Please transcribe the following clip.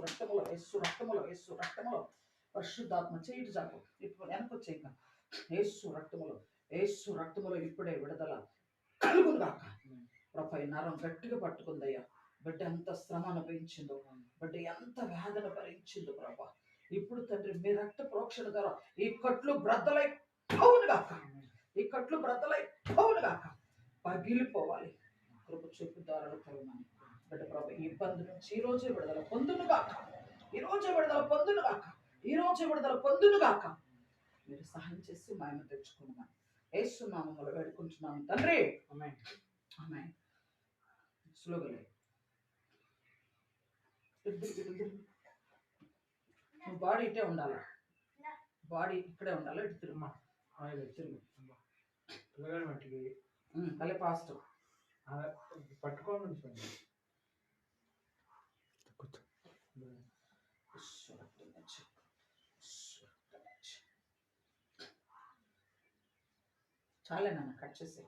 రక్తములో, యేసు రక్తములో, యేసు రక్తములో. పరిశుద్ధాత్మ చేయిటు చాపు, ఇప్పుడు వెనకొచ్చే ఇంకా. యేసు రక్తములో, యేసు రక్తములో ఇప్పుడే విడుదల కలుగునుగాక. ప్రభు ఈ నరం గట్టిగా పట్టుకుందయ్యా. బిడ్డ ఎంత శ్రమ అనుభవించిందో, బిడ్డ ఎంత వేదన భరించిందో ప్రభా. ఇప్పుడు తండ్రి మీ రక్త ప్రోక్షణ ద్వారా ఈ కట్లు బ్రద్దలై పోవునుగాక, ఈ కట్లు బ్రద్దలై పోవునుగాక, పగిలిపోవాలి. కృప చూపు దారులు కలుగుమని బిడ్డ ప్రభు ఈ ఇబ్బంది నుంచి ఈ రోజే విడుదల పొందునుగాక, ఈ రోజే విడుదల పొందునుగాక, ఈ రోజే విడుదల పొందునుగాక. మీరు సహాయం చేసి మాయమ తెచ్చుకున్నామని యేసు నామములో వేడుకుంటున్నాము తండ్రి. ఆమేన్, ఆమేన్. స్లోగలే బాడీ ఇటే ఉండాలి, బాడీ ఇక్కడే ఉండాలి. ఇటు తిరుమా తిరుగు మళ్ళీ ఫాస్ట్ పట్టుకోండి. చాలే నాన్న, కట్ చేసి